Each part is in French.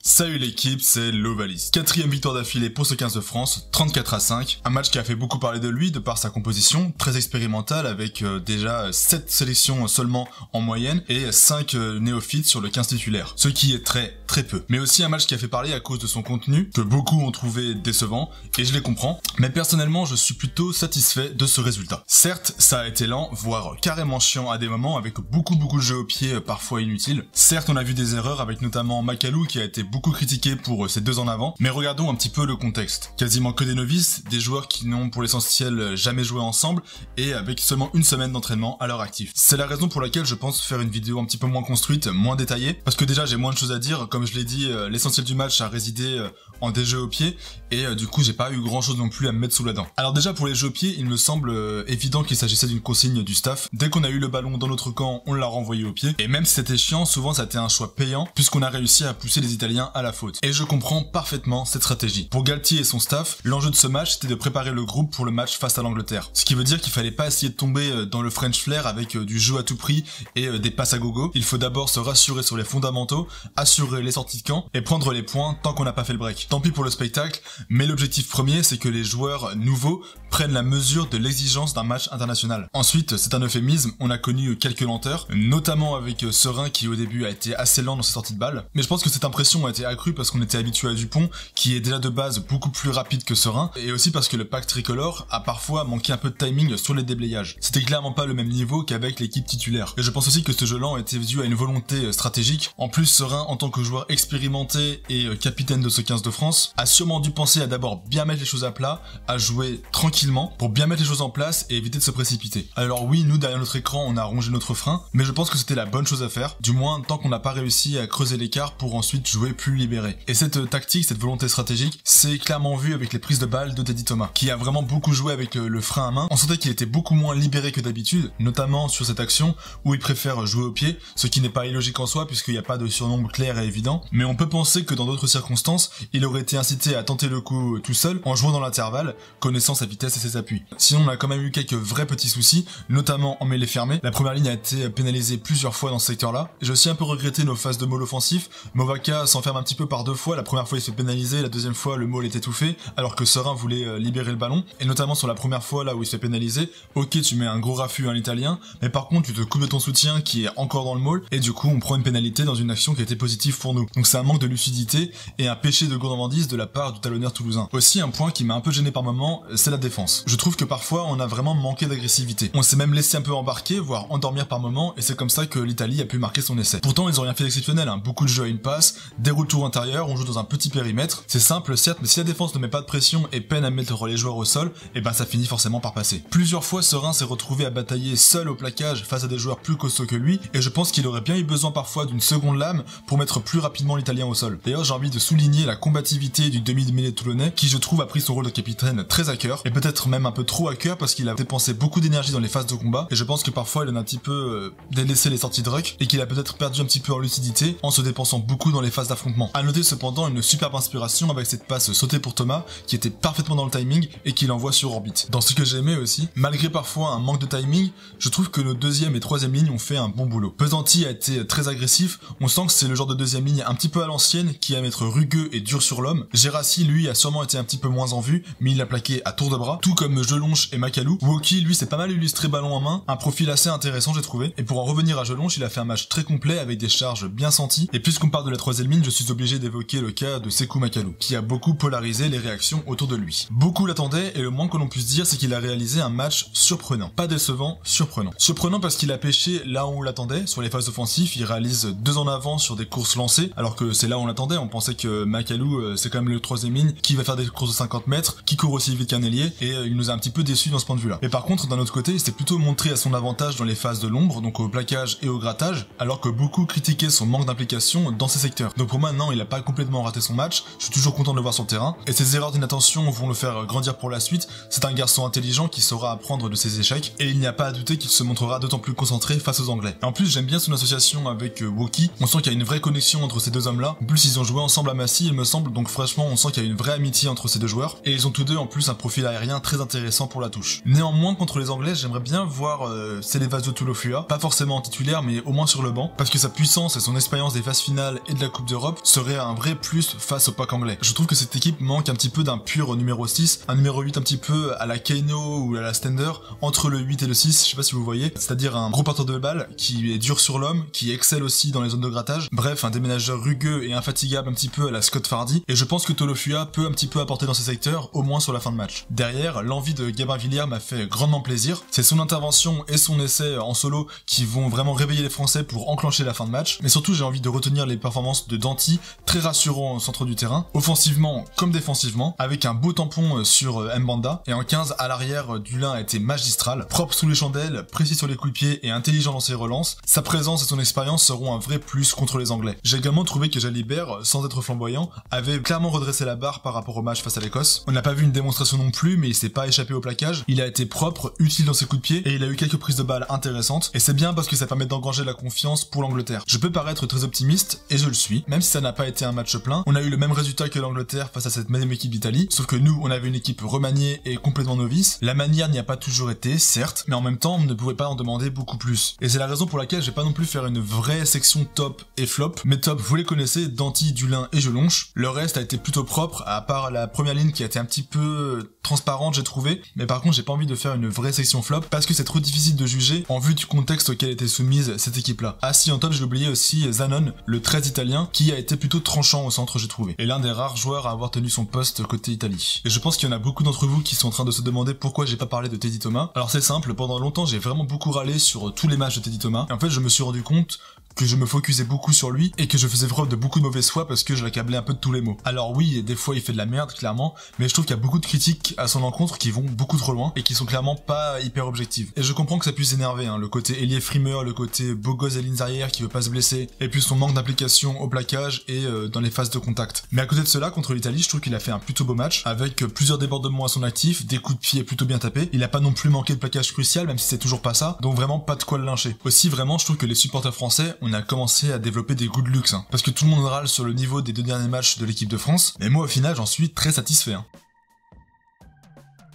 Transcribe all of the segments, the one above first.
Salut l'équipe, c'est Lovalis. Quatrième victoire d'affilée pour ce 15 de France, 34-5. Un match qui a fait beaucoup parler de lui de par sa composition, très expérimentale avec déjà 7 sélections seulement en moyenne et 5 néophytes sur le 15 titulaire. Ce qui est très peu. Mais aussi un match qui a fait parler à cause de son contenu, que beaucoup ont trouvé décevant, et je les comprends. Mais personnellement, je suis plutôt satisfait de ce résultat. Certes, ça a été lent, voire carrément chiant à des moments, avec beaucoup de jeux au pied parfois inutiles. Certes, on a vu des erreurs avec notamment Macalou qui a été beaucoup critiqué pour ses 2 en avant, mais regardons un petit peu le contexte. Quasiment que des novices, des joueurs qui n'ont pour l'essentiel jamais joué ensemble, et avec seulement une semaine d'entraînement à leur actif. C'est la raison pour laquelle je pense faire une vidéo un petit peu moins construite, moins détaillée, parce que déjà j'ai moins de choses à dire, comme je l'ai dit, l'essentiel du match a résidé en des jeux au pied, et du coup j'ai pas eu grand chose non plus à me mettre sous la dent. Alors déjà pour les jeux au pied, il me semble évident qu'il s'agissait d'une consigne du staff. Dès qu'on a eu le ballon dans notre camp, on l'a renvoyé au pied, et même si c'était chiant, souvent ça a été un choix payant, puisqu'on a réussi à pousser les Italiens à la faute. Et je comprends parfaitement cette stratégie. Pour Galtier et son staff, l'enjeu de ce match c'était de préparer le groupe pour le match face à l'Angleterre. Ce qui veut dire qu'il fallait pas essayer de tomber dans le French flair avec du jeu à tout prix et des passes à gogo. Il faut d'abord se rassurer sur les fondamentaux, assurer les sorties de camp et prendre les points tant qu'on n'a pas fait le break. Tant pis pour le spectacle, mais l'objectif premier c'est que les joueurs nouveaux prennent la mesure de l'exigence d'un match international. Ensuite, c'est un euphémisme, on a connu quelques lenteurs, notamment avec Serein qui au début a été assez lent dans ses sorties de balles, mais je pense que cette impression a été accrue parce qu'on était habitué à Dupont, qui est déjà de base beaucoup plus rapide que Serein, et aussi parce que le pack tricolore a parfois manqué un peu de timing sur les déblayages. C'était clairement pas le même niveau qu'avec l'équipe titulaire. Et je pense aussi que ce jeu lent était dû à une volonté stratégique. En plus, Serein, en tant que joueur expérimenté et capitaine de ce 15 de France, a sûrement dû penser à d'abord bien mettre les choses à plat, à jouer tranquillement, pour bien mettre les choses en place et éviter de se précipiter. Alors oui, nous derrière notre écran, on a rongé notre frein, mais je pense que c'était la bonne chose à faire, du moins tant qu'on n'a pas réussi à creuser l'écart pour ensuite jouer plus libéré. Et cette tactique, cette volonté stratégique, c'est clairement vu avec les prises de balles de Teddy Thomas, qui a vraiment beaucoup joué avec le frein à main. On sentait qu'il était beaucoup moins libéré que d'habitude, notamment sur cette action où il préfère jouer au pied, ce qui n'est pas illogique en soi puisqu'il n'y a pas de surnombre clair et évident, mais on peut penser que dans d'autres circonstances, il aurait été incité à tenter le coup tout seul en jouant dans l'intervalle, connaissant sa vitesse et ses appuis. Sinon, on a quand même eu quelques vrais petits soucis, notamment en mêlée fermée. La première ligne a été pénalisée plusieurs fois dans ce secteur-là. J'ai aussi un peu regretté nos phases de maul offensif. Movaka s'enferme un petit peu par 2 fois. La première fois, il se fait pénaliser, la deuxième fois, le maul est étouffé, alors que Serein voulait libérer le ballon. Et notamment sur la première fois, là où il se fait pénaliser, ok, tu mets un gros raffut à l'Italien, mais par contre, tu te coupes de ton soutien qui est encore dans le maul, et du coup, on prend une pénalité dans une action qui a été positive pour nous. Donc c'est un manque de lucidité et un péché de gourmandise de la part du talonneur toulousain. Aussi, un point qui m'a un peu gêné par moment, c'est la défense. Je trouve que parfois, on a vraiment manqué d'agressivité. On s'est même laissé un peu embarquer, voire endormir par moment, et c'est comme ça que l'Italie a pu marquer son essai. Pourtant, ils ont rien fait d'exceptionnel, hein. Beaucoup de jeux à une passe, des retours intérieurs, on joue dans un petit périmètre. C'est simple, certes, mais si la défense ne met pas de pression et peine à mettre les joueurs au sol, et ben ça finit forcément par passer. Plusieurs fois, Serein s'est retrouvé à batailler seul au plaquage face à des joueurs plus costauds que lui, et je pense qu'il aurait bien eu besoin parfois d'une seconde lame pour mettre plus rapidement l'Italien au sol. D'ailleurs, j'ai envie de souligner la combativité du demi-mêlée toulonnais, qui je trouve a pris son rôle de capitaine très à cœur, et peut-être même un peu trop à cœur parce qu'il a dépensé beaucoup d'énergie dans les phases de combat, et je pense que parfois il en a un petit peu délaissé les sorties de ruck, et qu'il a peut-être perdu un petit peu en lucidité en se dépensant beaucoup dans les phases d'affrontement. À noter cependant une superbe inspiration avec cette passe sautée pour Thomas, qui était parfaitement dans le timing et qui l'envoie sur orbite. Dans ce que j'ai aimé aussi, malgré parfois un manque de timing, je trouve que nos deuxième et troisième lignes ont fait un bon boulot. Pesanti a été très agressif, on sent que c'est le genre de deuxième ligne un petit peu à l'ancienne, qui aime être rugueux et dur sur l'homme. Gérassi, lui, a sûrement été un petit peu moins en vue, mais il l'a plaqué à tour de bras, tout comme Jelonche et Macalou. Woki, lui, s'est pas mal illustré ballon en main, un profil assez intéressant j'ai trouvé, et pour en revenir à Jelonche, il a fait un match très complet avec des charges bien senties, et puisqu'on parle de la troisième ligne, je suis obligé d'évoquer le cas de Sekou Macalou, qui a beaucoup polarisé les réactions autour de lui. Beaucoup l'attendaient, et le moins que l'on puisse dire, c'est qu'il a réalisé un match surprenant. Pas décevant, surprenant. Surprenant parce qu'il a pêché là où on l'attendait, sur les phases offensives, il réalise 2 en avant sur des courses lancées, alors que c'est là où on l'attendait, on pensait que Macalou, c'est quand même le troisième ligne, qui va faire des courses de 50 mètres, qui court aussi vite qu'un ailier, et il nous a un petit peu déçus dans ce point de vue-là. Mais par contre, d'un autre côté, il s'est plutôt montré à son avantage dans les phases de l'ombre, donc au plaquage et au grattage, alors que beaucoup critiquaient son manque d'implication dans ces secteurs. Donc pour moi, non, il a pas complètement raté son match, je suis toujours content de le voir sur le terrain, et ses erreurs d'inattention vont le faire grandir pour la suite. C'est un garçon intelligent qui saura apprendre de ses échecs, et il n'y a pas à douter qu'il se montrera d'autant plus concentré face aux Anglais. Et en plus, j'aime bien son association avec Woki, on sent qu'il y a une vraie connexion entre ces deux hommes-là. En plus, ils ont joué ensemble à Massy, il me semble, donc franchement, on sent qu'il y a une vraie amitié entre ces deux joueurs, et ils ont tous deux en plus un profil aérien très intéressant pour la touche. Néanmoins, contre les Anglais, j'aimerais bien voir Celevazo Tulofua, pas forcément en titulaire, mais au moins sur le banc, parce que sa puissance et son expérience des phases finales et de la Coupe d'Europe l'Europe serait un vrai plus face au pack anglais. Je trouve que cette équipe manque un petit peu d'un pur numéro 6, un numéro 8 un petit peu à la Kano ou à la Stender, entre le 8 et le 6, je sais pas si vous voyez, c'est-à-dire un gros porteur de balle qui est dur sur l'homme, qui excelle aussi dans les zones de grattage, bref un déménageur rugueux et infatigable un petit peu à la Scott Fardy, et je pense que Tolofua peut un petit peu apporter dans ces secteurs, au moins sur la fin de match. Derrière, l'envie de Gabin Villière m'a fait grandement plaisir, c'est son intervention et son essai en solo qui vont vraiment réveiller les Français pour enclencher la fin de match, mais surtout j'ai envie de retenir les performances de Danty, très rassurant au centre du terrain, offensivement comme défensivement, avec un beau tampon sur Mbanda, et en 15 à l'arrière, Dulin a été magistral, propre sous les chandelles, précis sur les coups de pied et intelligent dans ses relances. Sa présence et son expérience seront un vrai plus contre les Anglais. J'ai également trouvé que Jalibert, sans être flamboyant, avait clairement redressé la barre par rapport au match face à l'Écosse. On n'a pas vu une démonstration non plus, mais il s'est pas échappé au plaquage, il a été propre, utile dans ses coups de pied, et il a eu quelques prises de balles intéressantes, et c'est bien parce que ça permet d'engranger la confiance pour l'Angleterre. Je peux paraître très optimiste, et je le suis, même si ça n'a pas été un match plein, on a eu le même résultat que l'Angleterre face à cette même équipe d'Italie, sauf que nous, on avait une équipe remaniée et complètement novice. La manière n'y a pas toujours été, certes, mais en même temps, on ne pouvait pas en demander beaucoup plus. Et c'est la raison pour laquelle je vais pas non plus faire une vraie section top et flop. Mes tops, vous les connaissez, Danty, Dulin et Jelonche. Le reste a été plutôt propre, à part la première ligne qui a été un petit peu transparente, j'ai trouvé. Mais par contre, j'ai pas envie de faire une vraie section flop, parce que c'est trop difficile de juger en vue du contexte auquel était soumise cette équipe-là. Ah si, en top, j'ai oublié aussi Zanon, le 13 italien, qui a été plutôt tranchant au centre, j'ai trouvé. Et l'un des rares joueurs à avoir tenu son poste côté Italie. Et je pense qu'il y en a beaucoup d'entre vous qui sont en train de se demander pourquoi j'ai pas parlé de Teddy Thomas. Alors c'est simple, pendant longtemps j'ai vraiment beaucoup râlé sur tous les matchs de Teddy Thomas, et en fait je me suis rendu compte que je me focusais beaucoup sur lui et que je faisais preuve de beaucoup de mauvaise foi parce que je l'accablais un peu de tous les mots. Alors oui, des fois il fait de la merde, clairement, mais je trouve qu'il y a beaucoup de critiques à son encontre qui vont beaucoup trop loin et qui sont clairement pas hyper objectives. Et je comprends que ça puisse énerver, hein, le côté ailier frimeur, le côté beau gosse des lignes arrière qui veut pas se blesser, et puis son manque d'implication au plaquage et dans les phases de contact. Mais à côté de cela, contre l'Italie, je trouve qu'il a fait un plutôt beau match, avec plusieurs débordements à son actif, des coups de pied plutôt bien tapés. Il a pas non plus manqué de plaquage crucial, même si c'est toujours pas ça, donc vraiment pas de quoi le lyncher. Aussi, vraiment, je trouve que les supporters français, on a commencé à développer des goûts de luxe, hein, parce que tout le monde râle sur le niveau des 2 derniers matchs de l'équipe de France, mais moi au final j'en suis très satisfait. Hein.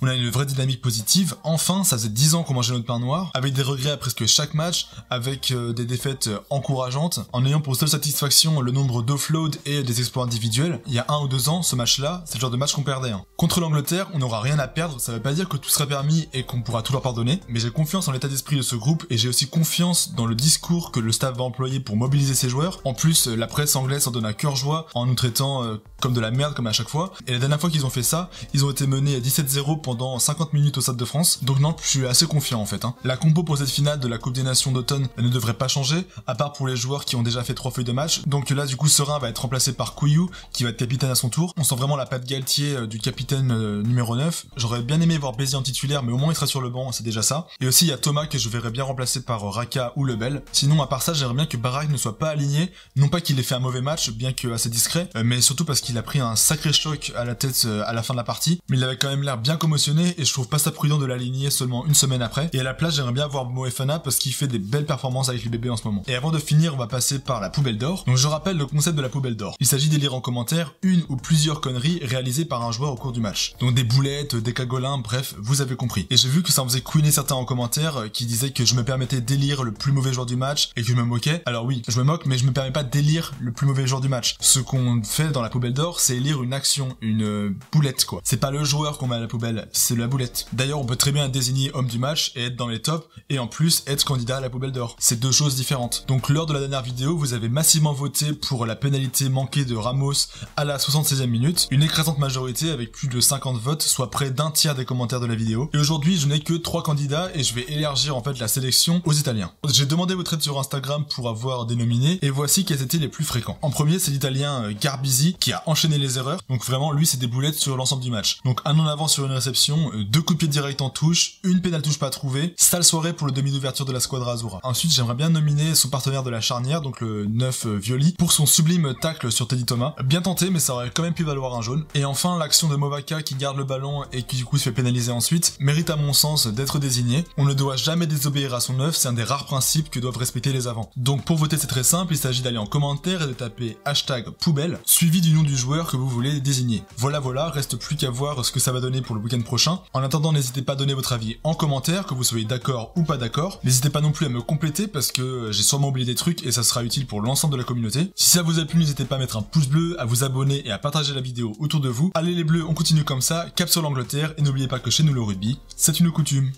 On a une vraie dynamique positive, enfin ça faisait 10 ans qu'on mangeait notre pain noir, avec des regrets à presque chaque match, avec des défaites encourageantes, en ayant pour seule satisfaction le nombre d'offload et des exploits individuels. Il y a 1 ou 2 ans, ce match-là, c'est le genre de match qu'on perdait. Hein. Contre l'Angleterre, on n'aura rien à perdre, ça veut pas dire que tout sera permis et qu'on pourra tout leur pardonner, mais j'ai confiance en l'état d'esprit de ce groupe et j'ai aussi confiance dans le discours que le staff va employer pour mobiliser ses joueurs. En plus, la presse anglaise s'en donne à cœur joie en nous traitant comme de la merde comme à chaque fois, et la dernière fois qu'ils ont fait ça, ils ont été menés à 17-0 pendant 50 minutes au Stade de France, donc non, je suis assez confiant en fait. Hein. La compo pour cette finale de la Coupe des Nations d'automne ne devrait pas changer, à part pour les joueurs qui ont déjà fait 3 feuilles de match, donc là du coup Serein va être remplacé par Couillou, qui va être capitaine à son tour. On sent vraiment la patte Galtier du capitaine numéro 9, j'aurais bien aimé voir Béziers en titulaire, mais au moins il sera sur le banc, c'est déjà ça. Et aussi il y a Thomas que je verrais bien remplacer par Raka ou Lebel. Sinon à part ça, j'aimerais bien que Barak ne soit pas aligné, non pas qu'il ait fait un mauvais match, bien que assez discret, mais surtout parce qu'il a pris un sacré choc à la tête à la fin de la partie, mais il avait quand même l'air bien commotionné et je trouve pas ça prudent de l'aligner seulement une semaine après. Et à la place, j'aimerais bien voir Moefana parce qu'il fait des belles performances avec les bébés en ce moment. Et avant de finir, on va passer par la poubelle d'or. Donc je rappelle le concept de la poubelle d'or. Il s'agit d'élire en commentaire une ou plusieurs conneries réalisées par un joueur au cours du match. Donc des boulettes, des cagolins, bref, vous avez compris. Et j'ai vu que ça en faisait couiner certains en commentaire qui disaient que je me permettais d'élire le plus mauvais joueur du match et que je me moquais. Alors oui, je me moque, mais je me permets pas d'élire le plus mauvais joueur du match. Ce qu'on fait dans la poubelle d'or, c'est élire une action, une boulette quoi. C'est pas le joueur qu'on met à la poubelle, c'est la boulette. D'ailleurs, on peut très bien désigner homme du match et être dans les tops, et en plus être candidat à la poubelle d'or. C'est 2 choses différentes. Donc lors de la dernière vidéo, vous avez massivement voté pour la pénalité manquée de Ramos à la 76e minute, une écrasante majorité avec plus de 50 votes, soit près d'un tiers des commentaires de la vidéo. Et aujourd'hui, je n'ai que 3 candidats et je vais élargir en fait la sélection aux Italiens. J'ai demandé votre aide sur Instagram pour avoir des nominés, et voici quels étaient les plus fréquents. En premier, c'est l'Italien Garbisi qui a enchaîné les erreurs, donc vraiment lui c'est des boulettes sur l'ensemble du match. Donc un en avant sur une réception, 2 coups de pied directs en touche, une pénale touche pas trouvée, sale soirée pour le demi d'ouverture de la Squadra Azzurra. Ensuite, j'aimerais bien nominer son partenaire de la charnière, donc le 9 Violi, pour son sublime tacle sur Teddy Thomas. Bien tenté, mais ça aurait quand même pu valoir un jaune. Et enfin, l'action de Movaka qui garde le ballon et qui du coup se fait pénaliser ensuite, mérite à mon sens d'être désigné. On ne doit jamais désobéir à son 9, c'est un des rares principes que doivent respecter les avants. Donc pour voter, c'est très simple, il s'agit d'aller en commentaire et de taper hashtag poubelle, suivi du nom du du joueur que vous voulez désigner. Voilà, reste plus qu'à voir ce que ça va donner pour le week-end prochain. En attendant, n'hésitez pas à donner votre avis en commentaire, que vous soyez d'accord ou pas d'accord. N'hésitez pas non plus à me compléter parce que j'ai sûrement oublié des trucs et ça sera utile pour l'ensemble de la communauté. Si ça vous a plu, n'hésitez pas à mettre un pouce bleu, à vous abonner et à partager la vidéo autour de vous. Allez les bleus, on continue comme ça, cap sur l'Angleterre et n'oubliez pas que chez nous le rugby, c'est une coutume.